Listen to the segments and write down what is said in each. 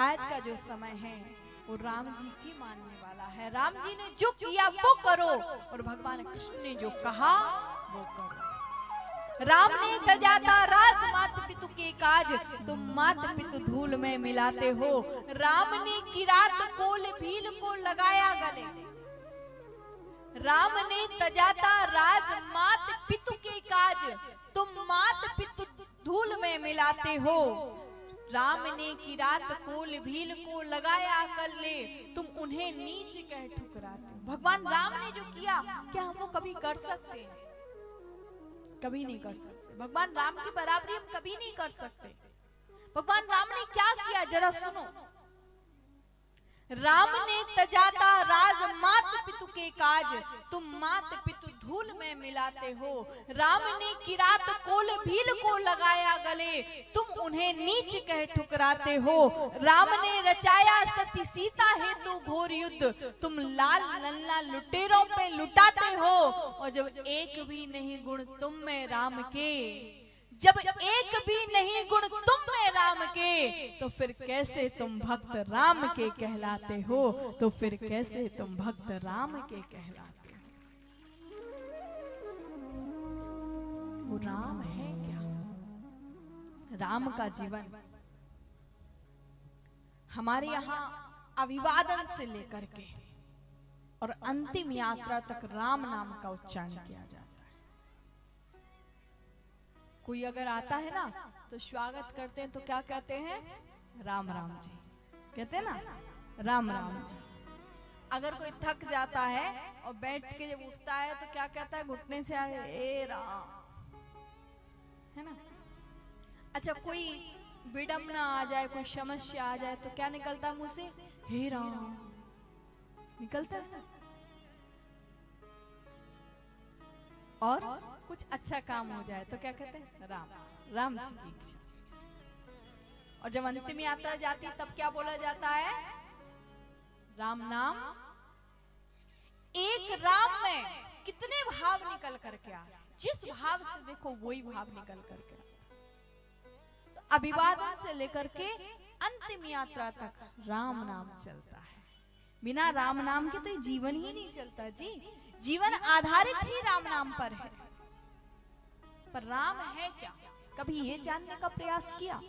आज का जो समय है वो राम जी की मानने वाला है। राम जी ने जो किया वो करो और भगवान कृष्ण ने जो कहा वो करो। राम ने तजा था राज मात पितु के काज, तुम मात पितु धूल में मिलाते हो। राम ने किरात कोल भील को लगाया गले। राम ने तजा था राज मात पितु के काज, तुम मात पितु धूल में मिलाते हो। राम ने किरात कोल भील को लगाया गले, तुम उन्हें नीच कह ठुकराते हो। भगवान राम ने जो किया क्या हम वो कभी कर सकते हैं? कभी नहीं कर सकते। भगवान राम की बराबरी हम कभी नहीं कर सकते। भगवान राम ने क्या किया जरा सुनो। राम ने तजाता राज मात पितु के काज, तुम मात पितु धूल में मिलाते हो। राम ने किरात कोल भील को लगाया गले, तुम उन्हें नीच कह ठुकराते हो। राम ने रचाया सती सीता हेतु घोर युद्ध, तुम लाल लल्ला लुटेरों पे लुटाते हो। और जब एक भी नहीं गुण तुम में राम के, जब एक भी नहीं गुण तुम में राम के, तो फिर कैसे तुम भक्त राम के कहलाते हो? तो फिर कैसे तुम भक्त राम के कहलाते हो? वो राम है क्या? राम का जीवन हमारे यहाँ अभिवादन से लेकर के और अंतिम यात्रा तक राम नाम का उच्चारण किया जाता है। कोई अगर आता है ना तो स्वागत करते हैं तो क्या कहते हैं? राम राम जी कहते हैं ना, राम राम जी। अगर कोई थक जाता है और बैठ के जब उठता है तो क्या कहता है? घुटने से आए ए राम, है ना। अच्छा, कोई विडम्बना आ जाए, कोई समस्या आ जाए तो क्या निकलता है मुंह से? हे राम निकलता है। और कुछ अच्छा काम हो जाए तो क्या कहते हैं? राम राम जी की। और जब अंतिम यात्रा जाती है तब क्या बोला जाता है? राम नाम। एक राम में कितने भाव निकल करके आ, जिस भाव से देखो वही भाव निकल करके आ। तो अभिवादन से लेकर के अंतिम यात्रा तक राम नाम चलता है। बिना राम नाम के तो जीवन ही नहीं चलता जी। जीवन आधारित ही राम नाम पर है। पर राम है क्या? कभी ये जानने का प्रयास किया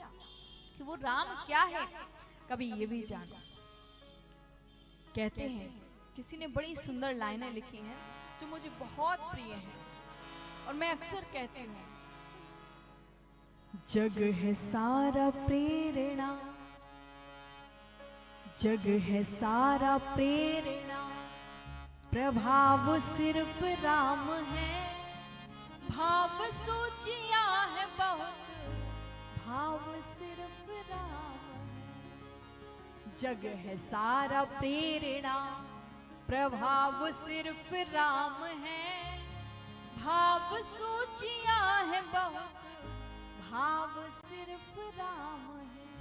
कि वो राम क्या है? कभी ये भी जाना। कहते हैं, किसी ने बड़ी सुंदर लाइनें लिखी हैं जो मुझे बहुत प्रिय हैं और मैं अक्सर कहती हूँ, जग है सारा प्रेरणा, जग है सारा प्रेरणा, प्रभाव सिर्फ राम है। भाव सोचिया है बहुत, भाव सिर्फ राम है। जग है सारा प्रेरणा, प्रभाव सिर्फ राम है। भाव सोचिया है बहुत, भाव सिर्फ राम है।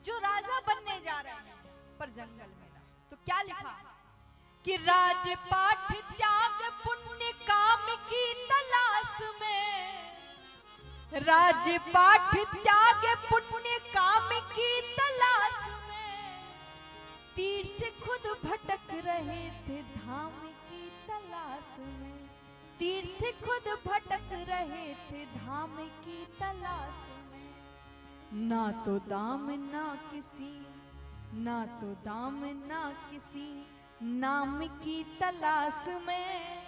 जो राजा बनने जा रहे हैं पर जंगल में तो क्या लिखा कि राजपाठ त्याग पुण्य काम की तलाश में, राजपाठ त्याग पुण्य काम की तलाश में, तीर्थ खुद भटक रहे थे धाम की तलाश में, तीर्थ खुद भटक रहे थे धाम की तलाश में। ना तो दाम ना किसी, ना तो दाम ना किसी नाम की तलाश में,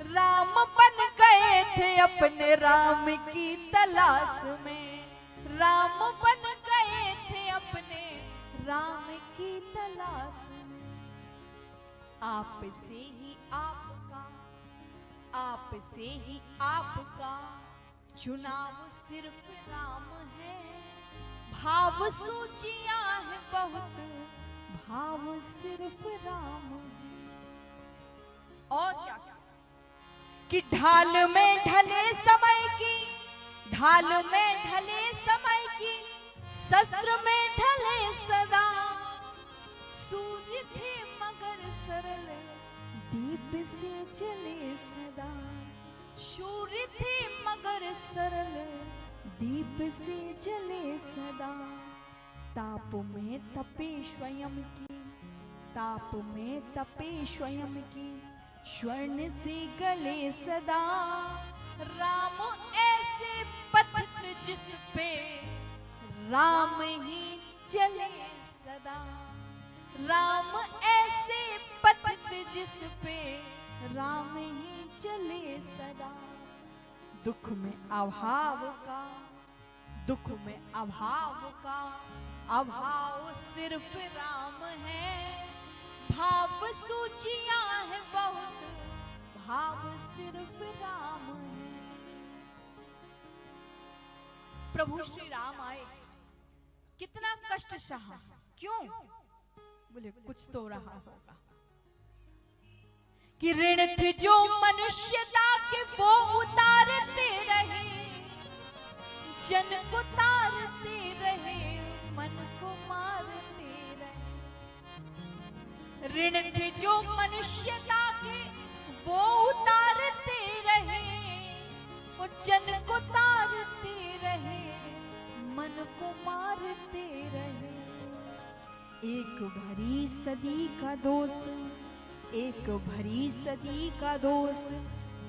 राम बन गए थे अपने राम की तलाश में, राम बन गए थे अपने राम की तलाश में। आप से ही आपका, आप से ही आपका चुनाव सिर्फ राम है। भाव सोचिया है बहुत, भाव सिर्फ राम है। और क्या कि ढाल में ढले समय की, ढाल में ढले समय की, शस्त्र में ढले सदा, सूर्य थे मगर सरल दीप से जले सदा, सूर्य थे मगर सरल दीप से जले सदा। ताप में तपे स्वयं की, ताप में तपे स्वयं की, स्वर्ण से गले सदा। राम ऐसे पथित जिस पे राम ही चले सदा। राम ऐसे पथित जिस पे राम ही चले सदा। दुख में अभाव का, दुख में अभाव का, अभाव सिर्फ राम है। भाव सूचियां है बहुत, भाव सिर्फ राम है। प्रभु श्री राम आए, कितना कष्ट सहा, क्यों? बोले कुछ तो रहा होगा कि ऋण थे जो मनुष्यता के वो उतारते रहे, जन को तारते रहे, मन को मारते रहे। ऋण थे जो मनुष्यता के वो उतारते रहे, और जन को तारते रहे, मन को मारते रहे। एक भरी सदी का दोष, एक भरी सदी का दोष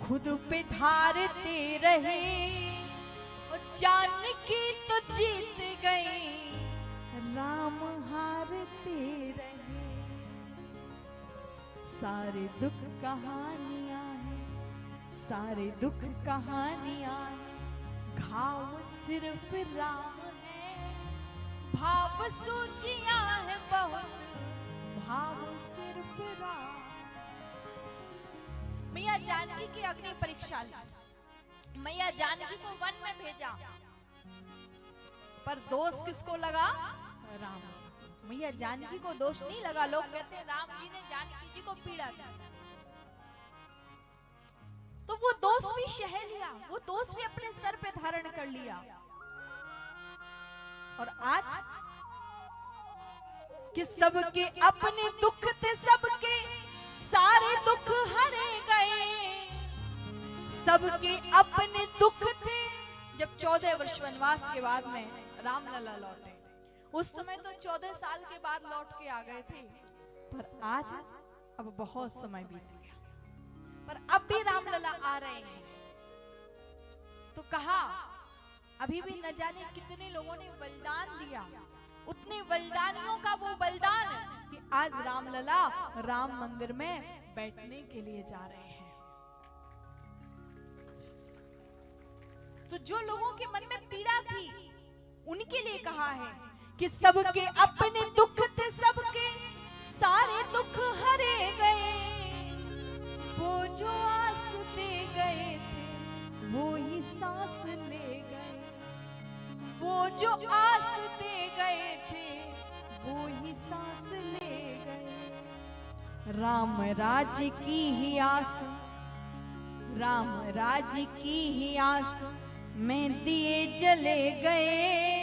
खुद पे धारते रहे, और जानकी तो जीत गए, राम हारते रहे। सारे दुख कहानियां हैं, सारे दुख कहानियां हैं, घाव सिर्फ राम है। भाव सूचियां हैं बहुत, भाव सिर्फ राम। मैया जानकी की अग्नि परीक्षा ली, मैया जानकी को वन में भेजा, पर दोष किसको लगा? राम जी। मैया जानकी को दोष नहीं लगा। लोग कहते हैं राम जी ने जानकी जी को पीड़ा दी, तो वो दोष भी सह लिया, वो दोष भी अपने सर पे धारण कर लिया। और आज कि सबके अपने दुख थे, सबके सारे दुख हरे गए, सबके अपने दुख थे। जब 14 वर्ष वनवास के बाद में रामलला लौटे, उस समय तो 14 साल के बाद लौट के आ गए थे, पर आज अब बहुत समय बीत गया, पर अब भी रामलला आ रहे हैं। तो कहा अभी भी न जाने कितने लोगों ने बलिदान दिया, उतने बलिदानियों का वो बलिदान कि आज रामलला राम मंदिर में बैठने के लिए जा रहे हैं। तो जो लोगों के मन में पीड़ा थी, उनके लिए कहा है कि सबके अपने दुख थे, सबके सारे दुख हरे गए। वो जो आस दे गए थे, वो ही सांस ले गए। वो जो आस दे गए थे, वो ही सांस ले गए। राम राज्य की ही आस, राम राज्य की ही आस में दिए जले गए।